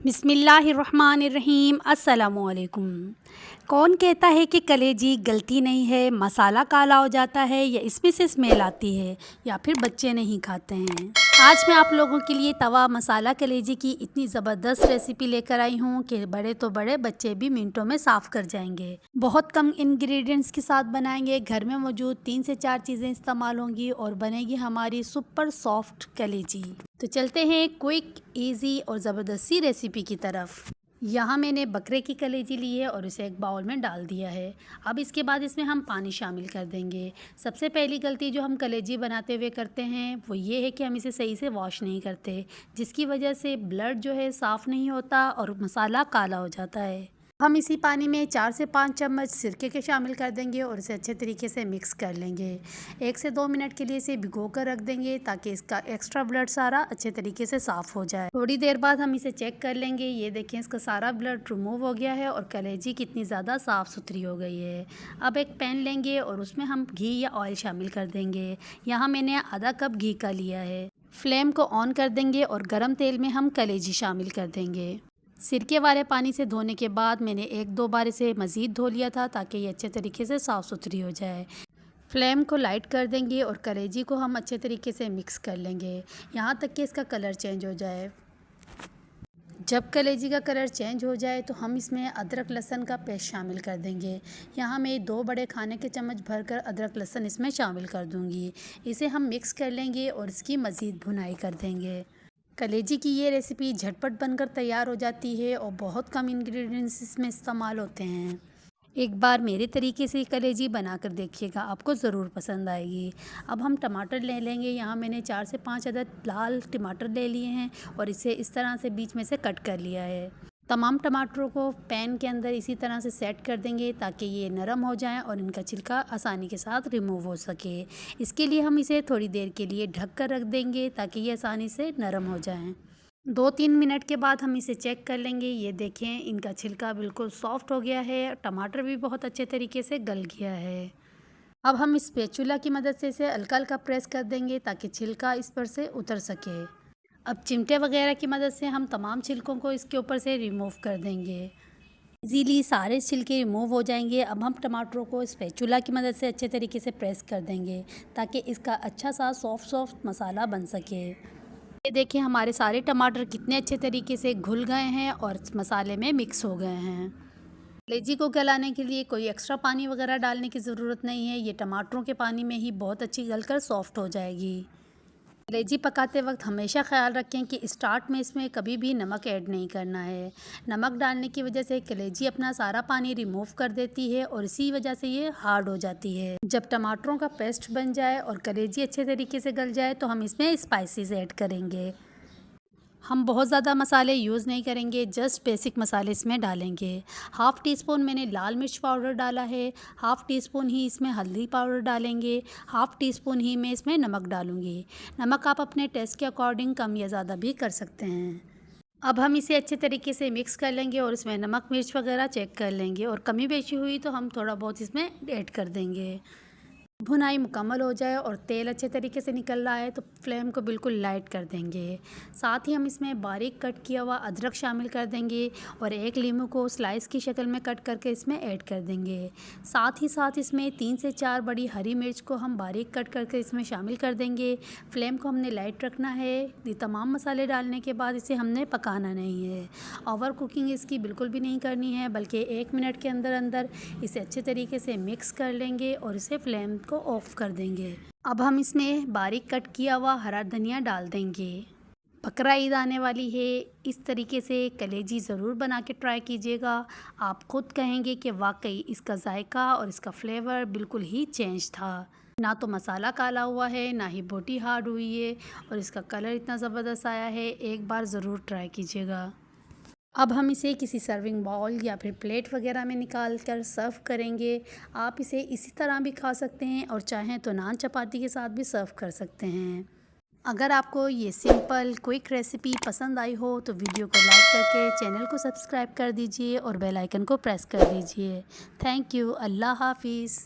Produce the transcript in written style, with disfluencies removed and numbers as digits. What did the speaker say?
बिस्मिल्लाहिर्रहमानिर्रहीम। अस्सलाम वालेकुम। कौन कहता है कि कलेजी गलती नहीं है, मसाला काला हो जाता है या इसमें से स्मेल आती है या फिर बच्चे नहीं खाते हैं। आज मैं आप लोगों के लिए तवा मसाला कलेजी की इतनी ज़बरदस्त रेसिपी लेकर आई हूँ कि बड़े तो बड़े, बच्चे भी मिनटों में साफ़ कर जाएंगे। बहुत कम इंग्रेडिएंट्स के साथ बनाएंगे, घर में मौजूद 3 से 4 चीज़ें इस्तेमाल होंगी और बनेगी हमारी सुपर सॉफ्ट कलेजी। तो चलते हैं क्विक, इजी और ज़बरदस्ती रेसिपी की तरफ। यहाँ मैंने बकरे की कलेजी ली है और इसे एक बाउल में डाल दिया है। अब इसके बाद इसमें हम पानी शामिल कर देंगे। सबसे पहली गलती जो हम कलेजी बनाते हुए करते हैं वो ये है कि हम इसे सही से वॉश नहीं करते, जिसकी वजह से ब्लड जो है साफ़ नहीं होता और मसाला काला हो जाता है। हम इसी पानी में 4 से 5 चम्मच सिरके के शामिल कर देंगे और इसे अच्छे तरीके से मिक्स कर लेंगे। 1 से 2 मिनट के लिए इसे भिगो कर रख देंगे ताकि इसका एक्स्ट्रा ब्लड सारा अच्छे तरीके से साफ़ हो जाए। थोड़ी देर बाद हम इसे चेक कर लेंगे। ये देखें, इसका सारा ब्लड रिमूव हो गया है और कलेजी कितनी ज़्यादा साफ़ सुथरी हो गई है। अब एक पैन लेंगे और उसमें हम घी या ऑयल शामिल कर देंगे। यहाँ मैंने आधा कप घी का लिया है। फ्लेम को ऑन कर देंगे और गर्म तेल में हम कलेजी शामिल कर देंगे। सिरके वाले पानी से धोने के बाद मैंने 1-2 बार इसे मज़ीद धो लिया था ताकि ये अच्छे तरीके से साफ़ सुथरी हो जाए। फ्लेम को लाइट कर देंगे और कलेजी को हम अच्छे तरीके से मिक्स कर लेंगे यहाँ तक कि इसका कलर चेंज हो जाए। जब कलेजी का कलर चेंज हो जाए तो हम इसमें अदरक लहसुन का पेस्ट शामिल कर देंगे। यहाँ मैं 2 बड़े खाने के चम्मच भरकर अदरक लहसुन इसमें शामिल कर दूँगी। इसे हम मिक्स कर लेंगे और इसकी मज़ीद भुनाई कर देंगे। कलेजी की ये रेसिपी झटपट बनकर तैयार हो जाती है और बहुत कम इंग्रेडिएंट्स इसमें इस्तेमाल होते हैं। एक बार मेरे तरीके से कलेजी बनाकर देखिएगा, आपको ज़रूर पसंद आएगी। अब हम टमाटर ले लेंगे। यहाँ मैंने 4 से 5 अदद लाल टमाटर ले लिए हैं और इसे इस तरह से बीच में से कट कर लिया है। तमाम टमाटरों को पैन के अंदर इसी तरह से सेट कर देंगे ताकि ये नरम हो जाएं और इनका छिलका आसानी के साथ रिमूव हो सके। इसके लिए हम इसे थोड़ी देर के लिए ढक कर रख देंगे ताकि ये आसानी से नरम हो जाएं। 2-3 मिनट के बाद हम इसे चेक कर लेंगे। ये देखें, इनका छिलका बिल्कुल सॉफ्ट हो गया है, टमाटर भी बहुत अच्छे तरीके से गल गया है। अब हम इस स्पैचुला की मदद से इसे हल्का हल्का प्रेस कर देंगे ताकि छिलका इस पर से उतर सके। अब चिमटे वगैरह की मदद से हम तमाम छिलकों को इसके ऊपर से रिमूव कर देंगे। इजीली सारे छिलके रिमूव हो जाएंगे। अब हम टमाटरों को स्पैचुला की मदद से अच्छे तरीके से प्रेस कर देंगे ताकि इसका अच्छा सा सॉफ्ट मसाला बन सके। ये देखिए, हमारे सारे टमाटर कितने अच्छे तरीके से घुल गए हैं और मसाले में मिक्स हो गए हैं। कलेजी को गलाने के लिए कोई एक्स्ट्रा पानी वगैरह डालने की ज़रूरत नहीं है। ये टमाटरों के पानी में ही बहुत अच्छी गलकर सॉफ्ट हो जाएगी। कलेजी पकाते वक्त हमेशा ख्याल रखें कि स्टार्ट में इसमें कभी भी नमक ऐड नहीं करना है। नमक डालने की वजह से कलेजी अपना सारा पानी रिमूव कर देती है और इसी वजह से ये हार्ड हो जाती है। जब टमाटरों का पेस्ट बन जाए और कलेजी अच्छे तरीके से गल जाए तो हम इसमें स्पाइसेस ऐड करेंगे। हम बहुत ज़्यादा मसाले यूज़ नहीं करेंगे, जस्ट बेसिक मसाले इसमें डालेंगे। हाफ़ टी स्पून मैंने लाल मिर्च पाउडर डाला है, हाफ़ टी स्पून ही इसमें हल्दी पाउडर डालेंगे, हाफ़ टी स्पून ही मैं इसमें नमक डालूँगी। नमक आप अपने टेस्ट के अकॉर्डिंग कम या ज़्यादा भी कर सकते हैं। अब हम इसे अच्छे तरीके से मिक्स कर लेंगे और इसमें नमक मिर्च वगैरह चेक कर लेंगे और कमी बेशी हुई तो हम थोड़ा बहुत इसमें ऐड कर देंगे। भुनाई मुकम्मल हो जाए और तेल अच्छे तरीके से निकल रहा है तो फ्लेम को बिल्कुल लाइट कर देंगे। साथ ही हम इसमें बारीक कट किया हुआ अदरक शामिल कर देंगे और एक लीमू को स्लाइस की शक्ल में कट करके इसमें ऐड कर देंगे। साथ ही साथ इसमें 3 से 4 बड़ी हरी मिर्च को हम बारीक कट करके इसमें शामिल कर देंगे। फ्लेम को हमने लाइट रखना है। ये तमाम मसाले डालने के बाद इसे हमने पकाना नहीं है। ओवर कुकिंग इसकी बिल्कुल भी नहीं करनी है, बल्कि 1 मिनट के अंदर अंदर इसे अच्छे तरीके से मिक्स कर लेंगे और इसे फ्लेम को ऑफ कर देंगे। अब हम इसमें बारीक कट किया हुआ हरा धनिया डाल देंगे। बकरा ईद आने वाली है, इस तरीके से कलेजी ज़रूर बना के ट्राई कीजिएगा। आप खुद कहेंगे कि वाकई इसका जायका और इसका फ्लेवर बिल्कुल ही चेंज था। ना तो मसाला काला हुआ है, ना ही बोटी हार्ड हुई है और इसका कलर इतना ज़बरदस्त आया है। एक बार ज़रूर ट्राई कीजिएगा। अब हम इसे किसी सर्विंग बाउल या फिर प्लेट वगैरह में निकाल कर सर्व करेंगे। आप इसे इसी तरह भी खा सकते हैं और चाहें तो नान चपाती के साथ भी सर्व कर सकते हैं। अगर आपको ये सिंपल क्विक रेसिपी पसंद आई हो तो वीडियो को लाइक करके चैनल को सब्सक्राइब कर दीजिए और बेल आइकन को प्रेस कर दीजिए। Thank you. अल्लाह हाफिज़।